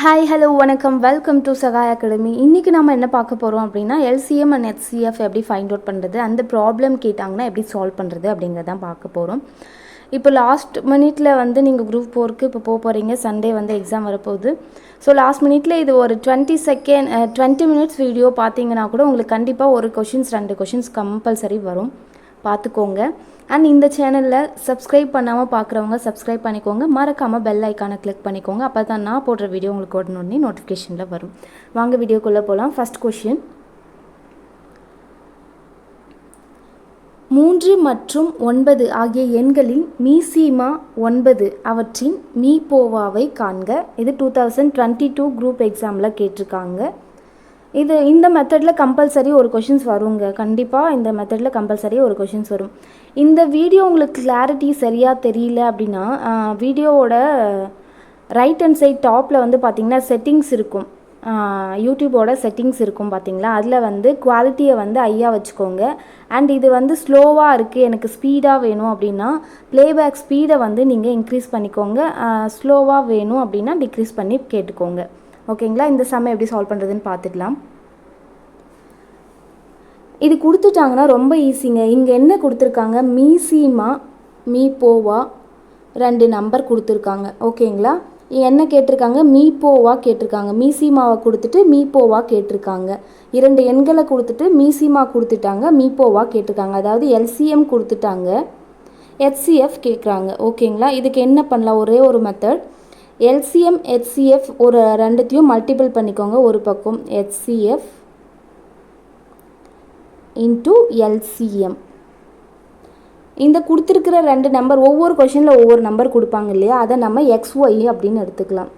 Hi hello வணக்கம் welcome to Sahai academy. இன்றைக்கி நம்ம என்ன பார்க்க போகிறோம் அப்படின்னா எல்சிஎம் அண்ட் ஹெச்சிஎஃப் எப்படி ஃபைண்ட் அவுட் பண்ணுறது, அந்த ப்ராப்ளம் கேட்டாங்கன்னா எப்படி சால்வ் பண்ணுறது அப்படிங்கிறதான் பார்க்க போகிறோம். இப்போ லாஸ்ட் மினிட்ல நீங்கள் குரூப் 4க்கு இப்போ போக போகிறீங்க. சண்டே எக்ஸாம் வரப்போகுது. ஸோ லாஸ்ட் மினிட்ல இது ஒரு 20 மினிட்ஸ் வீடியோ பார்த்தீங்கன்னா கூட உங்களுக்கு கண்டிப்பாக ஒரு கொஷின்ஸ் 2 கொஷின்ஸ் கம்பல்சரி வரும், பார்த்துக்கோங்க. அண்ட் இந்த சேனலில் சப்ஸ்கிரைப் பண்ணாமல் பார்க்குறவங்க சப்ஸ்கிரைப் பண்ணிக்கோங்க, மறக்காமல் பெல் ஐக்கானை கிளிக் பண்ணிக்கோங்க. அப்போ தான் நான் போடுற வீடியோ உங்களுக்கு உடனே நோட்டிஃபிகேஷனில் வரும். வாங்க வீடியோக்குள்ளே போகலாம். ஃபஸ்ட் கொஷின், 3 மற்றும் 9 ஆகிய எண்களின் மீசிமா 9 அவற்றின் மீபோவாவை காண்க. இது 2022 குரூப் எக்ஸாமில் கேட்டிருக்காங்க. இந்த மெத்தடில் கம்பல்சரி ஒரு கொஷின்ஸ் வருங்க. கண்டிப்பாக இந்த மெத்தடில் கம்பல்சரி ஒரு கொஷின்ஸ் வரும். இந்த வீடியோ உங்களுக்கு கிளாரிட்டி சரியாக தெரியல அப்படின்னா வீடியோவோட ரைட் ஹேண்ட் சைட் டாப்பில் பார்த்திங்கன்னா செட்டிங்ஸ் இருக்கும், யூடியூபோட செட்டிங்ஸ் இருக்கும் பார்த்தீங்களா. அதில் குவாலிட்டியை ஐயா வச்சுக்கோங்க. அண்ட் இது ஸ்லோவாக இருக்குது, எனக்கு ஸ்பீடாக வேணும் அப்படின்னா ப்ளேபேக் ஸ்பீடை நீங்கள் இன்க்ரீஸ் பண்ணிக்கோங்க. ஸ்லோவாக வேணும் அப்படின்னா டிக்ரீஸ் பண்ணி கேட்டுக்கோங்க. ஓகேங்களா. இந்த சம் எப்படி சால்வ் பண்ணுறதுன்னு பார்த்துக்கலாம். இது கொடுத்துட்டாங்கன்னா ரொம்ப ஈஸிங்க. இங்கே என்ன கொடுத்துருக்காங்க, மீசிமா மீபோவா 2 நம்பர் கொடுத்துருக்காங்க. ஓகேங்களா. என்ன கேட்டிருக்காங்க, மீபோவா கேட்டிருக்காங்க. மீசிமாவை கொடுத்துட்டு மீபோவா கேட்டிருக்காங்க. 2 எண்களை கொடுத்துட்டு மீசிமா கொடுத்துட்டாங்க, மீபோவா கேட்டிருக்காங்க. அதாவது எல்சிஎம் கொடுத்துட்டாங்க, ஹெச்சிஎஃப் கேட்குறாங்க. ஓகேங்களா. இதுக்கு என்ன பண்ணலாம், ஒரே ஒரு மெத்தட், எல்சிஎம் ஹெச்சிஎஃப் ஒரு 2த்தையும் மல்டிபிள் பண்ணிக்கோங்க. ஒரு பக்கம் ஹெச்சிஎஃப் இன்ட்டு எல்சிஎம். இந்த கொடுத்துருக்கிற 2 நம்பர், ஒவ்வொரு கொஷனில் ஒவ்வொரு நம்பர் கொடுப்பாங்க இல்லையா, அதை நம்ம XY அப்படின்னு எடுத்துக்கலாம்,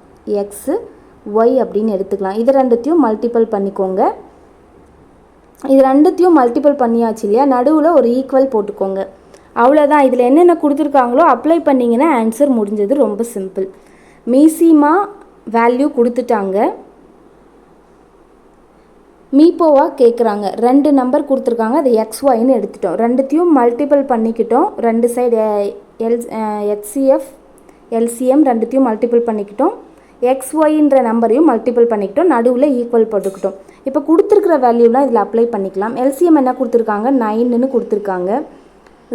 XY அப்படின்னு எடுத்துக்கலாம். இது 2த்தையும் மல்டிபிள் பண்ணிக்கோங்க. இது 2த்தையும் மல்டிபிள் பண்ணியாச்சு இல்லையா, நடுவில் ஒரு ஈக்குவல் போட்டுக்கோங்க. அவ்வளோதான். இதில் என்னென்ன கொடுத்துருக்காங்களோ அப்ளை பண்ணிங்கன்னா ஆன்சர் முடிஞ்சது. ரொம்ப சிம்பிள். மீசிமா வேல்யூ கொடுத்துட்டாங்க, மீபோவா கேட்குறாங்க. 2 நம்பர் கொடுத்துருக்காங்க, அது XYன்னு எடுத்துட்டோம். 2த்தையும் மல்டிபிள் பண்ணிக்கிட்டோம். 2 சைடு ஹெச்சிஎஃப் எல்சிஎம் 2த்தையும் மல்டிபிள் பண்ணிக்கிட்டோம். XYன்ற நம்பரையும் மல்டிபிள் பண்ணிக்கிட்டோம். நடுவில் ஈக்குவல் போட்டுக்கிட்டோம். இப்போ கொடுத்துருக்கிற வேல்யூலாம் இதில் அப்ளை பண்ணிக்கலாம். எல்சிஎம் என்ன கொடுத்துருக்காங்க, 9ன்னு கொடுத்துருக்காங்க.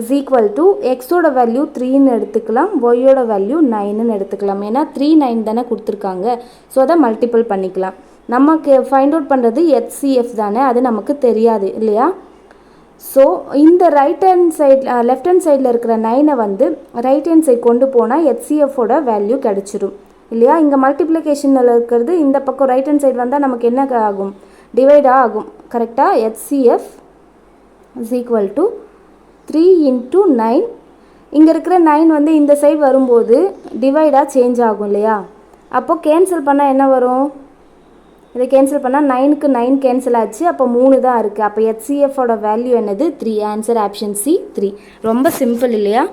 இஸ் ஈக்குவல் டு எக்ஸோட வேல்யூ 3ன்னு எடுத்துக்கலாம், ஒய்யோட வேல்யூ 9ன்னு எடுத்துக்கலாம். ஏன்னா 3 9 தானே கொடுத்துருக்காங்க. ஸோ அதை மல்டிபிள் பண்ணிக்கலாம். நமக்கு ஃபைண்ட் அவுட் பண்ணுறது ஹெச்சிஎஃப் தானே, அது நமக்கு தெரியாது இல்லையா. ஸோ இந்த right hand side left hand சைடில் இருக்கிற 9ஐ ரைட் ஹேண்ட் சைட் கொண்டு போனால் ஹெச்சிஎஃபோட வேல்யூ கிடச்சிரும் இல்லையா. இங்கே மல்டிப்ளிகேஷனில் இருக்கிறது இந்த பக்கம் ரைட் ஹேண்ட் சைடு வந்தால் நமக்கு என்ன ஆகும், டிவைடாக ஆகும். கரெக்டாக. HCF is equal to 3 into 9. இங்கே இருக்கிற 9 இந்த சைடு வரும்போது டிவைடாக சேஞ்ச் ஆகும் இல்லையா. அப்போது கேன்சல் பண்ணால் என்ன வரும், இதை கேன்சல் பண்ணால் 9க்கு 9 கேன்சல் ஆச்சு, அப்போ 3 தான் இருக்குது. அப்போ ஹெச்சிஎஃபோட வேல்யூ என்னது, 3. Answer option C 3. ரொம்ப சிம்பிள் இல்லையா.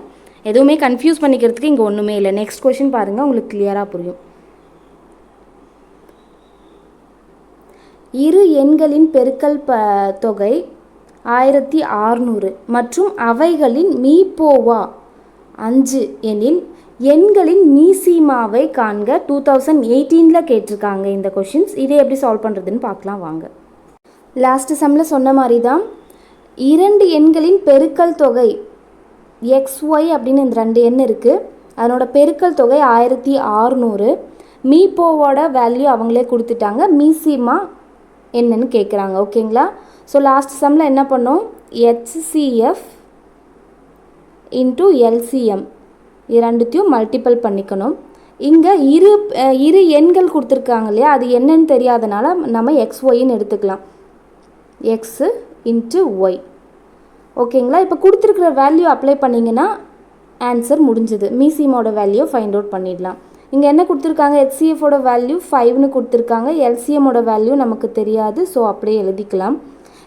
எதுவுமே கன்ஃபியூஸ் பண்ணிக்கிறதுக்கு இங்கே ஒன்றுமே இல்லை. நெக்ஸ்ட் கொஷின் பாருங்கள், உங்களுக்கு கிளியராக புரியும். இரு எண்களின் பெருக்கல் தொகை 1600 மற்றும் அவைகளின் மீபோவா 5 எனில் எண்களின் மீசிமாவை காண்க. 2018 கேட்டிருக்காங்க இந்த கொஷின்ஸ். இதை எப்படி சால்வ் பண்ணுறதுன்னு பார்க்கலாம் வாங்க. லாஸ்ட் சம்மில் சொன்ன மாதிரி தான், 2 எண்களின் பெருக்கல் தொகை XY அப்படின்னு இந்த 2 எண் இருக்குது, அதனோட பெருக்கல் தொகை 1600. மீபோவோட வேல்யூ அவங்களே கொடுத்துட்டாங்க, மீசிமா என்னன்னு கேட்குறாங்க. ஓகேங்களா. ஸோ லாஸ்ட் சம்மில் என்ன பண்ணோம், HCF இன்ட்டு LCM இது 2த்தையும் மல்டிபிள் பண்ணிக்கணும். இங்கே இரு எண்கள் கொடுத்துருக்காங்க இல்லையா, அது என்னன்னு தெரியாதனால நம்ம XYன்னு எடுத்துக்கலாம், X இன்ட்டு Y. ஓகேங்களா. இப்போ கொடுத்துருக்குற வேல்யூ அப்ளை பண்ணிங்கன்னா ஆன்சர் முடிஞ்சுது. மீசிமோட வேல்யூ ஃபைண்ட் அவுட் பண்ணிடலாம். இங்கே என்ன கொடுத்துருக்காங்க, HCFோட வேல்யூ 5ன்னு கொடுத்துருக்காங்க, LCMோட வேல்யூ நமக்கு தெரியாது. ஸோ அப்படியே எழுதிக்கலாம்.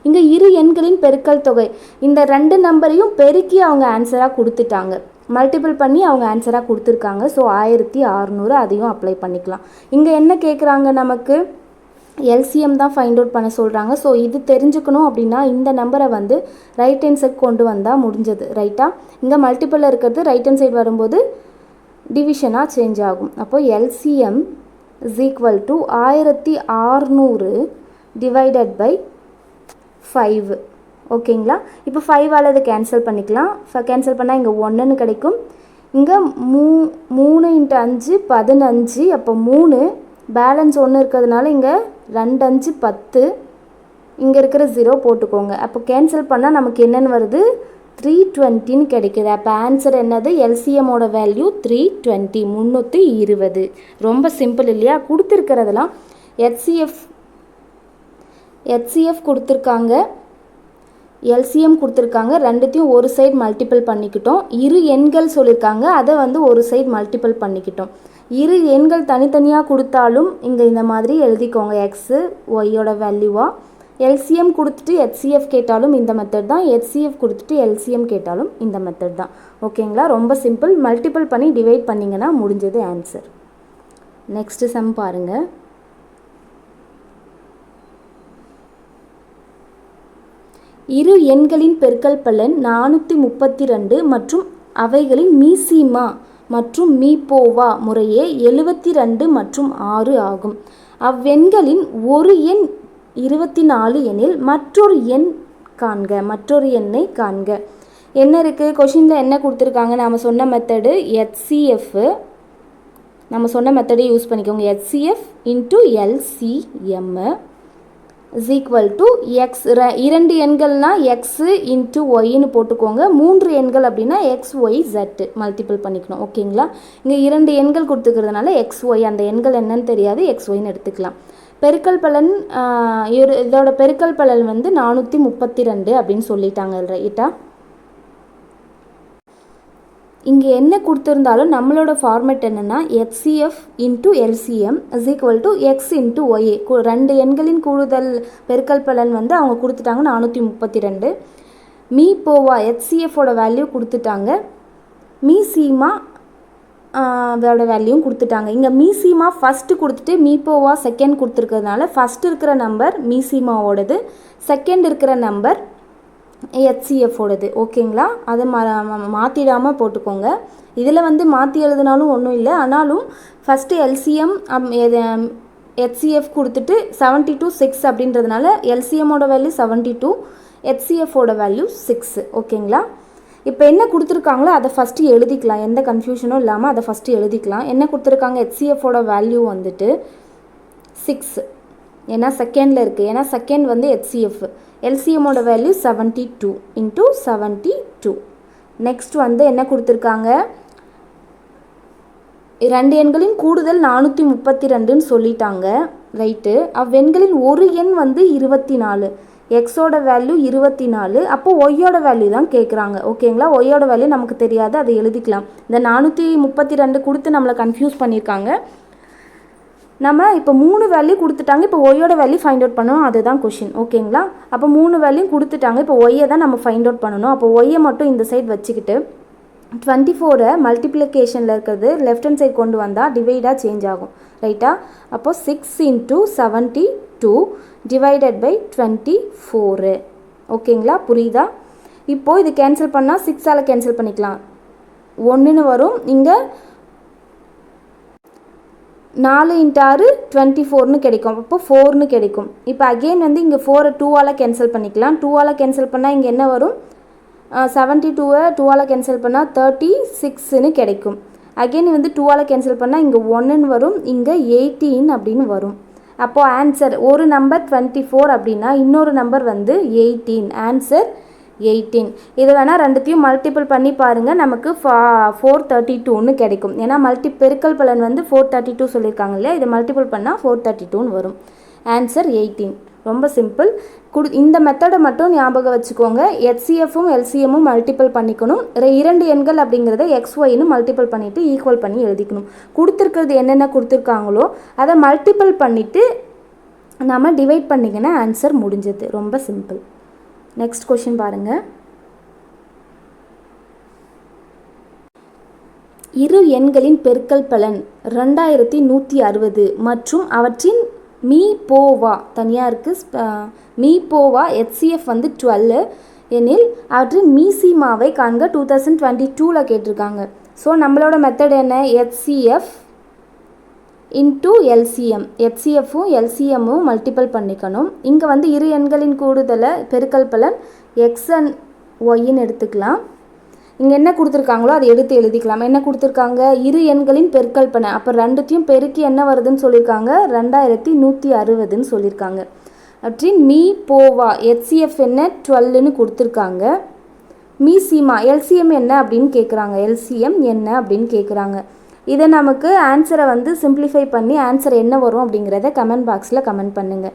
இங்கே இரு எண்களின் பெருக்கல் தொகை, இந்த 2 நம்பரையும் பெருக்கி அவங்க ஆன்சராக கொடுத்துட்டாங்க, மல்டிபிள் பண்ணி அவங்க ஆன்சராக கொடுத்துருக்காங்க. ஸோ 1600 அதையும் அப்ளை பண்ணிக்கலாம். இங்கே என்ன கேட்குறாங்க, நமக்கு எல்சிஎம் தான் ஃபைண்ட் அவுட் பண்ண சொல்கிறாங்க. ஸோ இது தெரிஞ்சுக்கணும் அப்படின்னா இந்த நம்பரை ரைட் ஹேண்ட் சைட் கொண்டு வந்தால் முடிஞ்சது. ரைட்டாக இங்கே மல்டிபிளில் இருக்கிறது ரைட் ஹேண்ட் சைடு வரும்போது டிவிஷனாக சேஞ்ச் ஆகும். அப்போது LCM is equal to 1600 divided by 5. ஓகேங்களா? இப்போ 5ஆல் இதை கேன்சல் பண்ணிக்கலாம். கேன்சல் பண்ணால் இங்கே 1ன்னு கிடைக்கும். இங்கே 3 × 5 15. அப்போ 3 பேலன்ஸ் 1 இருக்கிறதுனால இங்கே 2 5 10. இங்கே இருக்கிற 0 போட்டுக்கோங்க. அப்போ கேன்சல் பண்ணால் நமக்கு என்னென்னு வருது? 320ன்னு கிடைக்குது. அப்போ ஆன்சர் என்னது? எல்சிஎம்மோட வேல்யூ 320, 320. ரொம்ப சிம்பிள் இல்லையா? கொடுத்துருக்கிறதெல்லாம் ஹெச்சிஎஃப் கொடுத்துருக்காங்க, எல்சிஎம் கொடுத்துருக்காங்க. ரெண்டுத்தையும் ஒரு சைடு மல்டிபிள் பண்ணிக்கிட்டோம். இரு எண்கள் சொல்லியிருக்காங்க, அதை வந்து ஒரு சைடு மல்டிபிள் பண்ணிக்கிட்டோம். இரு எண்கள் தனித்தனியாக கொடுத்தாலும் இங்கே இந்த மாதிரி எழுதிக்கோங்க. எக்ஸு ஒய்யோட வேல்யூவாக. எல்சிஎம் கொடுத்துட்டு ஹெச்சிஎஃப் கேட்டாலும் இந்த மெத்தட் தான், ஹெச்சிஎஃப் கொடுத்துட்டு எல்சிஎம் கேட்டாலும் இந்த மெத்தட் தான். ஓகேங்களா? ரொம்ப சிம்பிள். மல்டிபிள் பண்ணி டிவைட் பண்ணிங்கன்னா முடிஞ்சது ஆன்சர். நெக்ஸ்ட் சம் பாருங்கள். இரு எண்களின் பெருக்கல் பலன் 432 மற்றும் அவைகளின் மீசிமா மற்றும் மீபோவா முறையே 72 மற்றும் 6 ஆகும். அவ்வெண்களின் ஒரு எண் 24 எனில் மற்றொரு எண்ணை காண்க. என்ன இருக்குது கொஷினில்? என்ன கொடுத்துருக்காங்க? நம்ம சொன்ன மெத்தடு ஹெச்சிஎஃப், நம்ம சொன்ன மெத்தடை யூஸ் பண்ணிக்கோங்க. HCF into LCM is equal to X. 2 எண்கள்னால் எக்ஸு இன்ட்டு ஒய்ன்னு போட்டுக்கோங்க. 3 எண்கள் அப்படின்னா எக்ஸ் ஒய் ஜெட்டு மல்டிபிள் பண்ணிக்கணும். ஓகேங்களா? இங்கே 2 எண்கள் கொடுத்துக்கிறதுனால எக்ஸ் ஒய், அந்த எண்கள் என்னன்னு தெரியாது, எக்ஸ் ஒய்ன்னு எடுத்துக்கலாம். பெருக்கல் பலன் இதோட பெருக்கல் பலன் வந்து 432 அப்படின்னு சொல்லிட்டாங்க. ரைட்டா? இங்கே என்ன கொடுத்துருந்தாலும் நம்மளோட ஃபார்மேட் என்னென்னா HCF into LCM is equal to X into Y. 2 எண்களின் கூடுதல் பெருக்கல் பலன் வந்து அவங்க கொடுத்துட்டாங்க 432. மீபோவா ஹெச்சிஎஃபோட வேல்யூ கொடுத்துட்டாங்க, மீசிமா அதோட வேல்யூவும் கொடுத்துட்டாங்க. இங்கே மீசிமா ஃபஸ்ட்டு கொடுத்துட்டு மீபோவா செகண்ட் கொடுத்துருக்கிறதுனால ஃபஸ்ட்டு இருக்கிற நம்பர் மீசிமாவோடது, செகண்ட் இருக்கிற நம்பர் ஹெச்சிஎஃபோடது. ஓகேங்களா? அதை மாற்றிடாமல் போட்டுக்கோங்க. இதில் வந்து மாற்றி எழுதினாலும் ஒன்றும் இல்லை, ஆனாலும் ஃபஸ்ட்டு எல்சிஎம் ஹெச்சிஎஃப் கொடுத்துட்டு 72 6 அப்படின்றதுனால எல்சிஎம்மோட வேல்யூ 72, ஹெச்சிஎஃபோட வேல்யூ 6. ஓகேங்களா? இப்போ என்ன கொடுத்துருக்காங்களோ அதை ஃபஸ்ட்டு எழுதிக்கலாம், எந்த கன்ஃபியூஷனும் இல்லாமல் அதை ஃபஸ்ட்டு எழுதிக்கலாம். என்ன கொடுத்துருக்காங்க? ஹெச்சிஎஃபோட வேல்யூ வந்துட்டு 6, ஏன்னா செகண்டில் இருக்குது, ஏன்னா செகண்ட் வந்து ஹெச்சிஎஃப். எல்சிஎம்மோட வேல்யூ 72 இன்ட்டு 72. நெக்ஸ்ட் வந்து என்ன கொடுத்துருக்காங்க? 2 எண்களின் கூடுதல் 432ன்னு சொல்லிட்டாங்க. ரைட்டு. அவ்வெண்களின் ஒரு எண் வந்து 24, எக்ஸோட வேல்யூ 24. அப்போது ஒய்யோட வேல்யூ தான் கேட்குறாங்க. ஓகேங்களா? ஒய்யோட வேல்யூ நமக்கு தெரியாது, அதை எழுதிக்கலாம். இந்த 432 கொடுத்து நம்மளை கன்ஃபியூஸ் பண்ணியிருக்காங்க. நம்ம இப்போ 3 வேல்யூ கொடுத்துட்டாங்க, இப்போ ஒய்யோட வேல்யூ ஃபைண்ட் அவுட் பண்ணணும், அதுதான் கொஷின். ஓகேங்களா? அப்போ 3 வேல்யூ கொடுத்துட்டாங்க, இப்போ ஒய்யை தான் நம்ம ஃபைண்ட் அவுட் பண்ணணும். அப்போ ஒய்யை மட்டும் இந்த சைடு வச்சுக்கிட்டு 24 மல்டிப்ளிகேஷனில் இருக்கிறது லெஃப்ட் ஹேண்ட் சைடு கொண்டு வந்தால் டிவைடாக சேஞ்ச் ஆகும். ரைட்டா? அப்போது 6 × 72 டிவைடட் பை 24. ஓகேங்களா? புரியுதா? இப்போது இது கேன்சல் பண்ணால் 6ஆல் கேன்சல் பண்ணிக்கலாம், 1ன்னு வரும். இங்கே 4 × 6 24ன்னு கிடைக்கும், அப்போ 4ன்னு கிடைக்கும். இப்போ அகெயின் வந்து இங்கே 4 2ஆல் கேன்சல் பண்ணிக்கலாம். 2ஆல் கேன்சல் பண்ணால் இங்கே என்ன வரும்? 72 2ஆல் கேன்சல் பண்ணால் 36ன்னு கிடைக்கும். அகெயின் வந்து 2ஆல் கேன்சல் பண்ணால் இங்கே 1ன்னு வரும், இங்கே 18 அப்படின்னு வரும். அப்போது ஆன்சர் ஒரு நம்பர் 24 அப்படின்னா இன்னொரு நம்பர் வந்து 18. ஆன்சர் 18. இது வேணால் ரெண்டுத்தையும் மல்டிபிள் பண்ணி பாருங்கள், நமக்கு 432ன்னு கிடைக்கும். ஏன்னா பெருக்கல் பலன் வந்து 432 சொல்லியிருக்காங்க இல்லையா, இதை மல்டிபிள் பண்ணால் 432ன்னு வரும். ஆன்சர் 18. ரொம்ப சிம்பிள். இந்த மெத்தடை மட்டும் ஞாபகம் வச்சுக்கோங்க. ஹெச்சிஎஃப்பும் எல்சிஎம்மும் மல்டிபிள் பண்ணிக்கணும். 2 எண்கள் அப்படிங்கிறத எக்ஸ் ஒய்னு மல்டிபிள் பண்ணிவிட்டு ஈக்குவல் பண்ணி எழுதிக்கணும். கொடுத்துருக்கிறது என்னென்ன கொடுத்துருக்காங்களோ அதை மல்டிபிள் பண்ணிவிட்டு நம்ம டிவைட் பண்ணிங்கன்னா ஆன்சர் முடிஞ்சது. ரொம்ப சிம்பிள். நெக்ஸ்ட் கொஷின் பாருங்கள். இரு எண்களின் பெருக்கல் பலன் 2160 மற்றும் அவற்றின் மீபோவா தனியாக இருக்குது. மீபோவா ஹெச்சிஎஃப் வந்து 12 எனில் அவற்றின் மீசிமாவை காண்க 2022ல் கேட்டிருக்காங்க. ஸோ நம்மளோட மெத்தட் என்ன? HCF into LCM. ஹெச்சிஎஃப்பும் எல்சிஎம்மும் மல்டிபிள் பண்ணிக்கணும். இங்கே வந்து இரு எண்களின் கூடுதலை பெருக்கல் பலன் எக்ஸ் அண்ட் ஒய்ன்னு எடுத்துக்கலாம். இங்கே என்ன கொடுத்துருக்காங்களோ அதை எடுத்து எழுதிக்கலாம். என்ன கொடுத்துருக்காங்க? இரு எண்களின் பெருக்கல் பலன். அப்போ ரெண்டுத்தையும் பெருக்கி என்ன வருதுன்னு சொல்லியிருக்காங்க? 2160ன்னு சொல்லியிருக்காங்க. அவற்றின் மீ போவா ஹெச்சிஎஃப் என்ன 12ன்னு கொடுத்துருக்காங்க. மீ சீமா எல்சிஎம் என்ன அப்படின்னு கேட்குறாங்க. எல்சிஎம் என்ன அப்படின்னு கேட்குறாங்க. இதை நமக்கு ஆன்சரை வந்து சிம்பிளிஃபை பண்ணி ஆன்சர் என்ன வரும் அப்படிங்கிறத கமெண்ட் பாக்ஸில் கமெண்ட் பண்ணுங்கள்.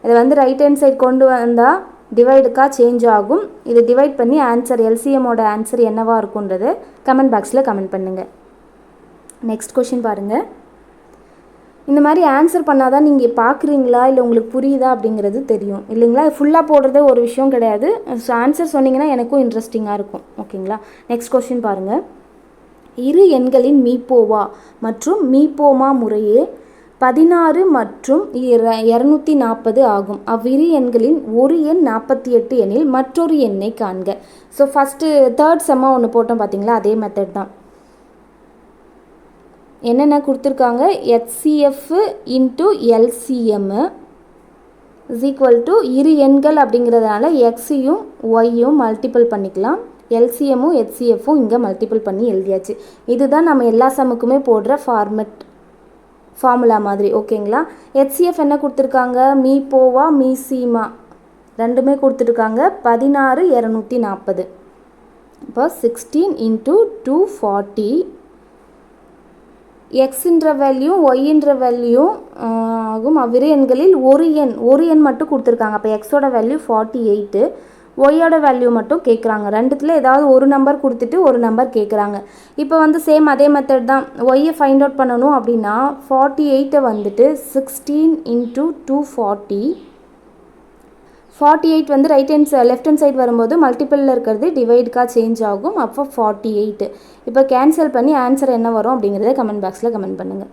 இதை வந்து ரைட் ஹேண்ட் சைட் கொண்டு வந்தால் டிவைடுக்காக சேஞ்ச் ஆகும். இதை டிவைட் பண்ணி ஆன்சர் எல்சிஎம்மோட ஆன்சர் என்னவாக இருக்குன்றதை கமெண்ட் பாக்ஸில் கமெண்ட் பண்ணுங்கள். நெக்ஸ்ட் கொஷின் பாருங்கள். இந்த மாதிரி ஆன்சர் பண்ணால் தான் நீங்கள் பார்க்குறீங்களா இல்லை உங்களுக்கு புரியுதா அப்படிங்கிறது தெரியும் இல்லைங்களா? ஃபுல்லாக போடுறது ஒரு விஷயம் கிடையாது. ஸோ ஆன்சர் சொன்னீங்கன்னா எனக்கும் இன்ட்ரெஸ்டிங்காக இருக்கும். ஓகேங்களா? நெக்ஸ்ட் கொஷின் பாருங்கள். இரு எண்களின் மீப்போவா மற்றும் மீப்போமா முறையே 16 மற்றும் 240 ஆகும். அவ்விரு எண்களின் ஒரு எண் 48 எனில் மற்றொரு எண்ணை காண்க. ஸோ ஃபஸ்ட்டு தேர்ட் செம்மாக ஒன்று போட்டோம் பார்த்தீங்களா? அதே மெத்தட் தான். என்னென்ன கொடுத்துருக்காங்க? HCF into LCM is equal to இரு எண்கள் அப்படிங்கிறதுனால எக்ஸையும் ஒய்யும் மல்டிபிள் பண்ணிக்கலாம். எல்சிஎம்மும் ஹெச்சிஎஃப்பும் இங்கே மல்டிபிள் பண்ணி எழுதியாச்சு. இதுதான் நம்ம எல்லா சம்முக்குமே போடுற ஃபார்முலா மாதிரி. ஓகேங்களா? ஹெச்சிஎஃப் என்ன கொடுத்துருக்காங்க? மீ போவா மீ சீமா ரெண்டுமே கொடுத்துருக்காங்க. 16 240. இப்போ 16 இன்ட்டு 240. எக்ஸுன்ற வேல்யூ ஒய்ன்ற வேல்யூ ஆகும். அவ்விரு எண்களில் ஒரு எண் மட்டும் கொடுத்துருக்காங்க. அப்போ எக்ஸோட வேல்யூ 48, ஒய்யோட வேல்யூ மட்டும் கேட்குறாங்க. ரெண்டுத்தில் ஏதாவது ஒரு நம்பர் கொடுத்துட்டு ஒரு நம்பர் கேட்குறாங்க. இப்போ வந்து சேம் அதே மெத்தட் தான். ஒய்யை ஃபைண்ட் அவுட் பண்ணணும் அப்படின்னா 48 வந்துட்டு 16 இன்ட்டு 240. 48 வந்து லெஃப்ட் ஹேண்ட் சைட் வரும்போது மல்டிப்பிளில் இருக்கிறது டிவைடுக்காக சேஞ்ச் ஆகும். அப்போ 48. இப்போ கேன்சல் பண்ணி ஆன்சர் என்ன வரும் அப்படிங்கிறத கமெண்ட் பாக்ஸில் கமெண்ட் பண்ணுங்கள்.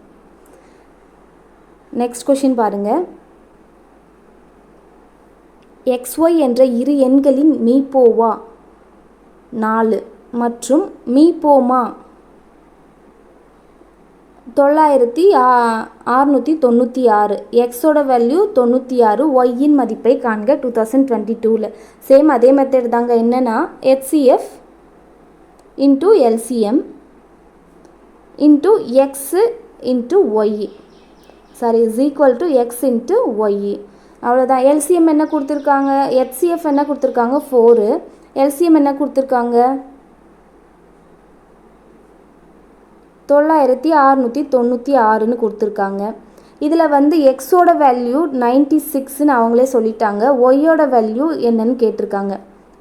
நெக்ஸ்ட் கொஷின் பாருங்கள். XY என்ற இரு எண்களின் மீப்போவா 4 மற்றும் மீப்போமா 9696. எக்ஸோட வேல்யூ 96, ஒய்யின் மதிப்பை காண்க 2022. சேம் அதே மெத்தட் தாங்க. என்னென்னா HCF into LCM into X into Y is equal to X into Y. அவ்வளோதான். எல்சிஎம் என்ன கொடுத்துருக்காங்க? ஹெச்சிஎஃப் என்ன கொடுத்துருக்காங்க? 4. எல்சிஎம் என்ன கொடுத்துருக்காங்க? 9696ன்னு கொடுத்துருக்காங்க. இதில் வந்து எக்ஸோட வேல்யூ 96ன்னு அவங்களே சொல்லிட்டாங்க. ஒய்யோட வேல்யூ என்னன்னு கேட்டிருக்காங்க.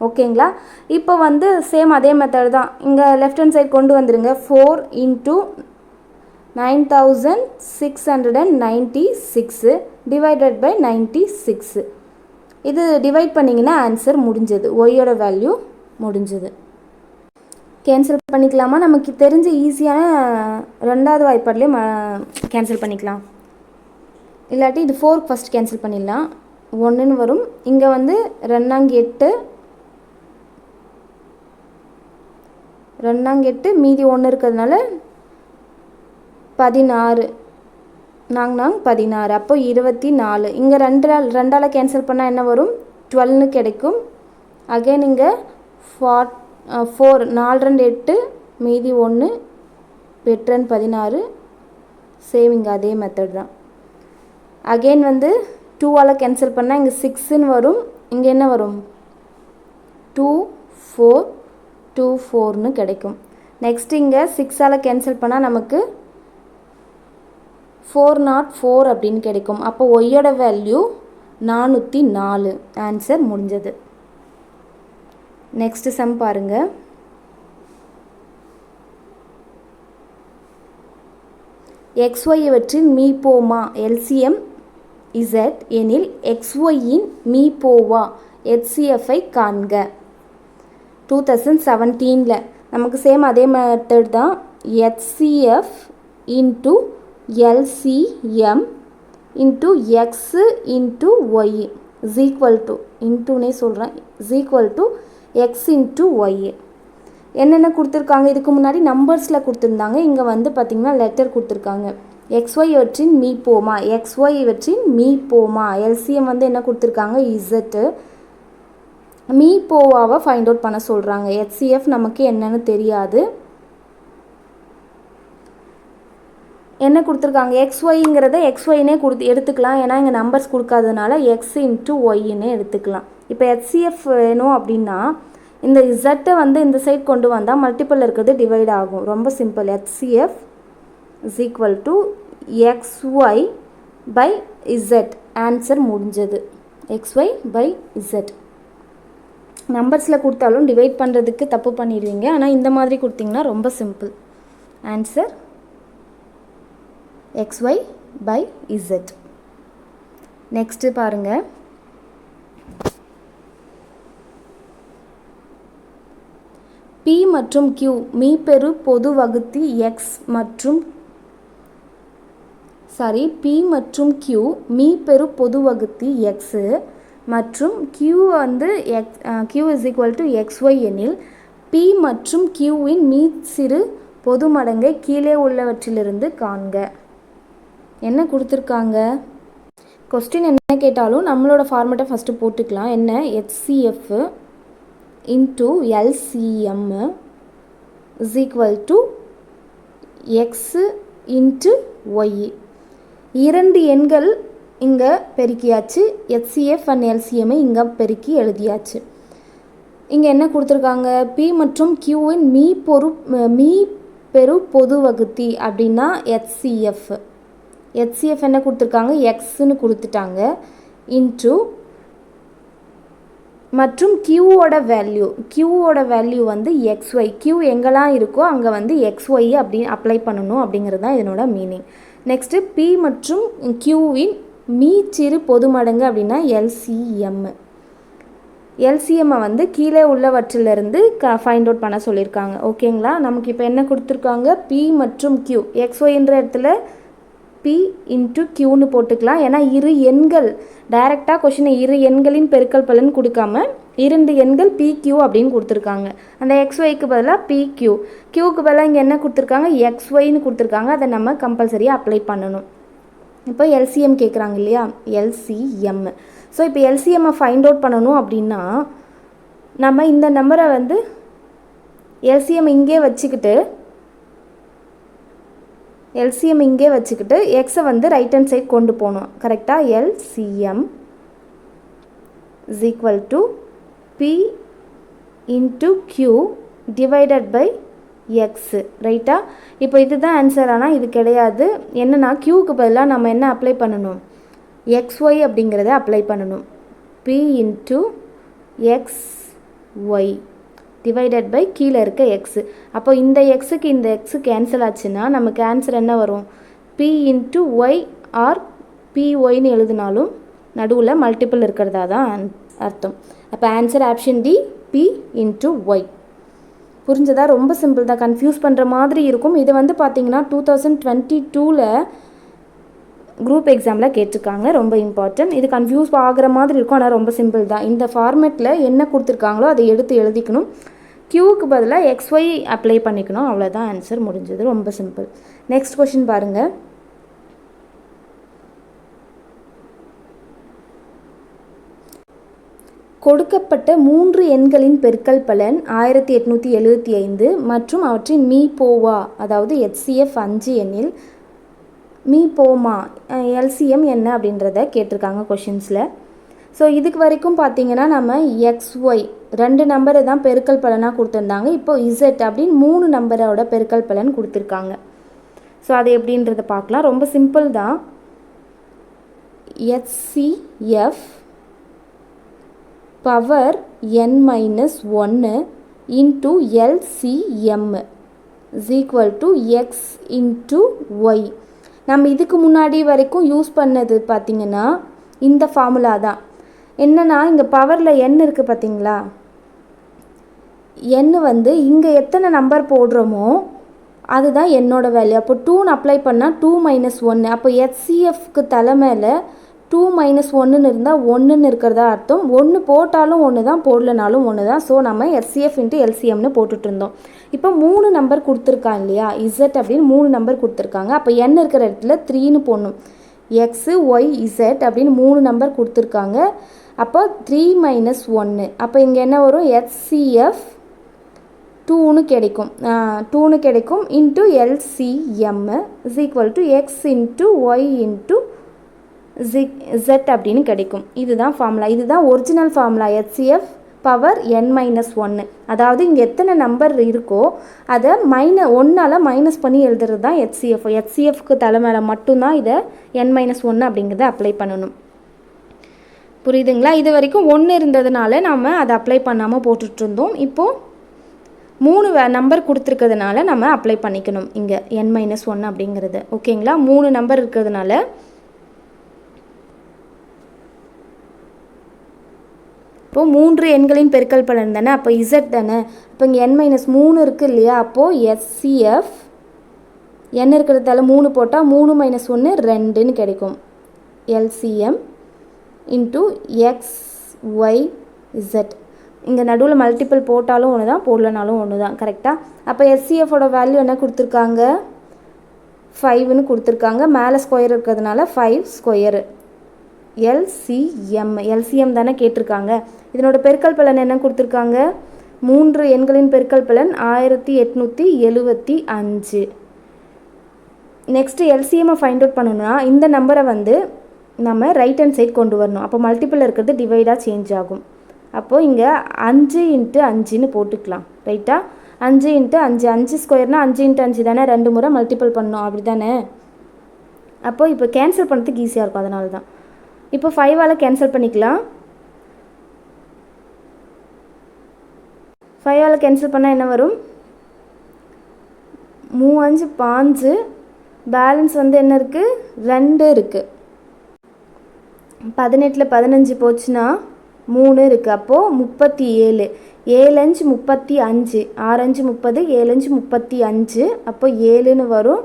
ஓகேங்களா? இப்போ வந்து சேம் அதே மெத்தட் தான். இங்கே லெஃப்ட் ஹேண்ட் சைட் கொண்டு வந்துடுங்க. 4 இன்ட்டு 9696 டிவைடட் பை 96. இது டிவைட் பண்ணிங்கன்னா ஆன்சர் முடிஞ்சது. ஒய்யோட வேல்யூ முடிஞ்சது. கேன்சல் பண்ணிக்கலாமா? நமக்கு தெரிஞ்ச ஈஸியான ரெண்டாவது வாய்ப்பாட்லேயே கேன்சல் பண்ணிக்கலாம். இல்லாட்டி இது 4 ஃபஸ்ட் கேன்சல் பண்ணிடலாம். 1ன்னு வரும். இங்கே வந்து 2 மீதி 1 இருக்கிறதுனால 16. 16. அப்போ 24. இங்கே ரெண்டால் கேன்சல் பண்ணால் என்ன வரும்? 12ன்னு கிடைக்கும். அகைன் இங்கே 4 4 2 8 மீதி 1 8 16. சேம் இங்கே அதே மெத்தட் தான். அகெயின் வந்து 2ஆல் கேன்சல் பண்ணால் இங்கே 6ன்னு வரும். இங்கே என்ன வரும்? 2 4 2 4ன்னு கிடைக்கும். நெக்ஸ்ட் இங்கே 6ஆல் கேன்சல் பண்ணால் நமக்கு 404 அப்படின்னு கிடைக்கும். அப்போ ஒய்யோட வேல்யூ 404. ஆன்சர் முடிஞ்சது. நெக்ஸ்ட் சம் பாருங்கள். XY இவற்றின் மீப்போமா எல்சிஎம் Z எனில் XYயின் மீப்போவா HCFஐ காண்க. 2017 நமக்கு சேம் அதே மெத்தட் தான். HCF into LCM into X into Y is equal to இன்ட்டுனே சொல்கிறேன் is equal to X into Y. என்னென்ன கொடுத்துருக்காங்க? இதுக்கு முன்னாடி நம்பர்ஸில் கொடுத்துருந்தாங்க. இங்கே வந்து பார்த்திங்கன்னா லெட்டர் கொடுத்துருக்காங்க. XY இவற்றின் மீப்போமா, XY இவற்றின் மீப்போமா. எல்சிஎம் வந்து என்ன கொடுத்துருக்காங்க, இசட்டு. மீப்போவாவை ஃபைண்ட் அவுட் பண்ண சொல்கிறாங்க. HCF நமக்கு என்னன்னு தெரியாது. என்ன கொடுத்துருக்காங்க, XYங்கிறத XYனே எடுத்துக்கலாம். ஏன்னா இங்கே நம்பர்ஸ் கொடுக்காததுனால X இன்ட்டு ஒய்ன்னு எடுத்துக்கலாம். இப்போ HCF வேணும் அப்படின்னா இந்த இசட்டை வந்து இந்த சைட் கொண்டு வந்தால் மல்டிப்பிள் இருக்கிறது டிவைட் ஆகும். ரொம்ப simple. HCF is equal to XY by Z. Answer முடிஞ்சது. XY by Z. நம்பர்ஸில் கொடுத்தாலும் டிவைட் பண்ணுறதுக்கு தப்பு பண்ணிடுவீங்க. ஆனால் இந்த மாதிரி கொடுத்தீங்கன்னா ரொம்ப simple. Answer XY by Z. Next பாருங்கள், P மற்றும் Q மீப்பெரு பொது வகுத்தி X மற்றும் P மற்றும் Q மீப்பெரு பொது வகுத்தி X மற்றும் Q வந்து Q is equal to XY எனில் P மற்றும் Qவின் மீச்சிறு பொது மடங்கை கீழே உள்ளவற்றிலிருந்து காண்க. என்ன கொடுத்துருக்காங்க, கொஸ்டின் என்ன கேட்டாலும் நம்மளோட ஃபார்மேட்டை ஃபஸ்ட்டு போட்டுக்கலாம். என்ன, HCF into LCM is equal to X into Y. இரண்டு எண்கள் இங்கே பெருக்கியாச்சு. HCF அண்ட் LCMஐ இங்கே பெருக்கி எழுதியாச்சு. இங்கே என்ன கொடுத்துருக்காங்க, P மற்றும் Qவின் மீ பெரு பொது வகுத்தி அப்படின்னா HCF. HCF என்ன கொடுத்துருக்காங்க, எக்ஸ்ன்னு கொடுத்துட்டாங்க. இன்ட்டு மற்றும் Qவோட வேல்யூ வந்து XY. Q எங்கெல்லாம் இருக்கோ அங்கே வந்து XY அப்படி அப்ளை பண்ணணும் அப்படிங்கிறது தான் இதனோட மீனிங். நெக்ஸ்ட்டு P மற்றும் Qவின் மீச்சிறு பொது மடங்கு அப்படின்னா LCM. LCMஐ வந்து கீழே உள்ளவற்றிலிருந்து ஃபைண்ட் அவுட் பண்ண சொல்லியிருக்காங்க. ஓகேங்களா. நமக்கு இப்போ என்ன கொடுத்துருக்காங்க, P மற்றும் Q. XYன்ற இடத்துல P இன்ட்டு Qன்னு போட்டுக்கலாம். ஏன்னா இரு எண்கள் டைரெக்டாக கொஷினை இரு எண்களின் பெருக்கல் பலன் கொடுக்காம இரண்டு எண்கள் PQ அப்படின்னு கொடுத்துருக்காங்க. அந்த XYக்கு பதிலாக PQ, Qக்கு பதிலாக இங்கே என்ன கொடுத்துருக்காங்க, XYன்னு கொடுத்துருக்காங்க. அதை நம்ம கம்பல்சரியாக அப்ளை பண்ணணும். இப்போ LCM கேட்குறாங்க இல்லையா, LCM. ஸோ இப்போ LCMஐ ஃபைண்ட் அவுட் பண்ணணும் அப்படின்னா நம்ம இந்த நம்பரை வந்து LCM இங்கே வச்சுக்கிட்டு எக்ஸை வந்து ரைட் ஹேண்ட் சைட் கொண்டு போகணும். கரெக்டாக. LCM is equal to P into Q divided by X. ரைட்டா. இப்போ இதுதான் ஆன்சர். ஆனால் இது கிடையாது. என்னென்னா Qக்கு பதிலாக நம்ம என்ன அப்ளை பண்ணணும், XY அப்படிங்கிறத அப்ளை பண்ணணும். P into XY divided by கீழே இருக்க எக்ஸு. அப்போ இந்த எக்ஸுக்கு இந்த எக்ஸு கேன்சல் ஆச்சுன்னா நமக்கு ஆன்சர் என்ன வரும், P இன்ட்டு ஒய் ஆர் PYன்னு எழுதினாலும் நடுவில் மல்டிப்பிள் இருக்கிறதா தான் அர்த்தம். அப்போ answer option D, P into Y. புரிஞ்சதா? ரொம்ப சிம்பிள் தான். கன்ஃபியூஸ் பண்ணுற மாதிரி இருக்கும். இது வந்து பார்த்திங்கன்னா 2022 குரூப் எக்ஸாமில் கேட்டிருக்காங்க. ரொம்ப இம்பார்ட்டன்ட். இது கன்ஃபியூஸ் ஆகிற மாதிரி இருக்கும். ஆனால் ரொம்ப சிம்பிள் தான். இந்த ஃபார்மேட்டில் என்ன கொடுத்துருக்காங்களோ அதை எடுத்து எழுதிக்கணும். Qக்கு பதிலாக XY அப்ளை பண்ணிக்கணும். அவ்வளோதான், ஆன்சர் முடிஞ்சது. ரொம்ப சிம்பிள். நெக்ஸ்ட் கொஷின் பாருங்கள். கொடுக்கப்பட்ட 3 எண்களின் பெருக்கல் பலன் 1875 மற்றும் அவற்றின் மீப்போவா, அதாவது HCF 5 எண்ணில் மீப்போமா LCM என்ன அப்படின்றத கேட்டிருக்காங்க கொஷின்ஸில். ஸோ இதுக்கு வரைக்கும் பார்த்தீங்கன்னா நம்ம XY 2 நம்பரை தான் பெருக்கல் பலனாக கொடுத்துருந்தாங்க. இப்போது Z அப்படின்னு 3 நம்பரோட பெருக்கல் பலன் கொடுத்துருக்காங்க. ஸோ அது எப்படின்றத பார்க்கலாம். ரொம்ப சிம்பிள் தான். HCF power n-1 into LCM is equal to X into Y. நம்ம இதுக்கு முன்னாடி வரைக்கும் யூஸ் பண்ணது பார்த்திங்கன்னா இந்த ஃபார்முலா தான். என்னென்னா இங்கே பவரில் n இருக்குது பார்த்தீங்களா, n வந்து இங்கே எத்தனை நம்பர் போடுறோமோ அதுதான் என்னோட வேல்யூ. அப்போ 2ன்னு அப்ளை பண்ணால் 2 - 1. அப்போ HCFக்கு தலை மேலே 2 மைனஸ் 1ன்னு இருந்தால் 1ன்னு இருக்கிறதா அர்த்தம். 1 போட்டாலும் 1 தான், போடலனாலும் 1 தான். ஸோ நம்ம எச்சிஎஃப் இன்ட்டு எல்சிஎம்னு போட்டுட்டு இருந்தோம். இப்போ 3 நம்பர் கொடுத்துருக்காங்க இல்லையா, இசட் அப்படின்னு 3 நம்பர் கொடுத்துருக்காங்க. அப்போ n இருக்கிற இடத்துல 3ன்னு போடணும். எக்ஸு ஒய் இசட் அப்படின்னு 3 நம்பர் கொடுத்துருக்காங்க. அப்போ 3 மைனஸ் 1, அப்போ இங்கே என்ன வரும், HCF 2ன்னு கிடைக்கும். 2ன்னு கிடைக்கும் into LCM is equal to X into Y into Z அப்படின்னு கிடைக்கும். இதுதான் ஃபார்முலா, இதுதான் original formula HCF power n-1. அதாவது இங்கே எத்தனை நம்பர் இருக்கோ அதை 1ஆல் மைனஸ் பண்ணி எழுதுறது தான் HCF. HCFக்கு தலை மேலே மட்டும்தான் இதை n-1 அப்படிங்கிறத அப்ளை பண்ணணும். புரியுதுங்களா? இது வரைக்கும் 1 இருந்ததுனால நம்ம அதை அப்ளை பண்ணாமல் போட்டுட்ருந்தோம். இப்போது 3 நம்பர் கொடுத்துருக்கிறதுனால நம்ம அப்ளை பண்ணிக்கணும் இங்கே n-1 அப்படிங்கிறது. ஓகேங்களா? 3 நம்பர் இருக்கிறதுனால இப்போது 3 எண்களின் பெருக்கல் பலன் தானே, அப்போ இசட் தானே. இப்போ இங்கே n-3 இருக்குது இல்லையா, அப்போது HCF n இருக்கிறதால 3 போட்டால் 3 மைனஸ் 1 2ன்னு கிடைக்கும். LCM into XYZ. இங்கே நடுவில் மல்டிபிள் போட்டாலும் ஒன்று தான், போடலனாலும் ஒன்று தான். கரெக்டாக? அப்போ HCFோட வேல்யூ என்ன கொடுத்துருக்காங்க, 5ன்னு கொடுத்துருக்காங்க. மேலே ஸ்கொயர் இருக்கிறதுனால 5 ஸ்கொயரு. LCM தானே கேட்டிருக்காங்க. இதனோட பெருக்கல் பலன் என்ன கொடுத்துருக்காங்க, 3 எண்களின் பெருக்கல் பலன் 1875. நெக்ஸ்ட்டு LCM ஃபைண்ட் அவுட் பண்ணணும்னா இந்த நம்பரை நம்ம ரைட் ஹேண்ட் சைட் கொண்டு வரணும். அப்போ மல்டிபிள் இருக்கிறது டிவைடாக சேஞ்ச் ஆகும். அப்போது இங்கே 5 இன்ட்டு 5ன்னு போட்டுக்கலாம். ரைட்டா? 5 இன்ட்டு 5, 5 ஸ்கொயர்னால் 5 இன்ட்டு 5 தானே, 2 முறை மல்டிபிள் பண்ணோம், அப்படி தானே. அப்போது இப்போ கேன்சல் பண்ணுறதுக்கு ஈஸியாக இருக்கும், அதனால தான். இப்போ 5ஆல் கேன்சல் பண்ணிக்கலாம். 5ஆல் கேன்சல் பண்ணால் என்ன வரும், 3 5 5, பேலன்ஸ் என்ன இருக்குது, 2 இருக்குது. 18ல் 15 போச்சுன்னா 3 இருக்குது. அப்போது 37, 7 5 35, 6 5 30, 7 5 35, அப்போது 7ன்னு வரும்.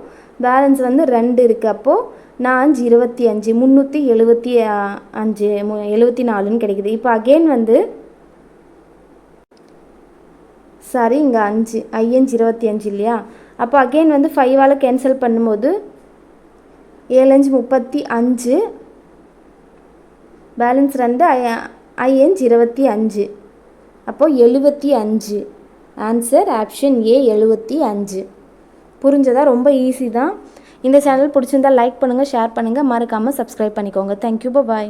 பேலன்ஸ் 2 இருக்குது. அப்போது 4 25, 375, 74ன்னு கிடைக்குது. இப்போ அகெயின் சாரி இங்கே 5 5 25 இல்லையா, அப்போ அகெயின் 5ஆல் கேன்சல் பண்ணும்போது 7 5 35, பேலன்ஸ் 2 5 25, அப்போது 75. Answer option A 75. புரிஞ்சதா? ரொம்ப ஈஸி தான். இந்த சேனல் பிடிச்சிருந்தால் லைக் பண்ணுங்கள், ஷேர் பண்ணுங்கள், மறக்காமல் சப்ஸ்கிரைப் பண்ணிக்கோங்க. தேங்க்யூ, பாய்.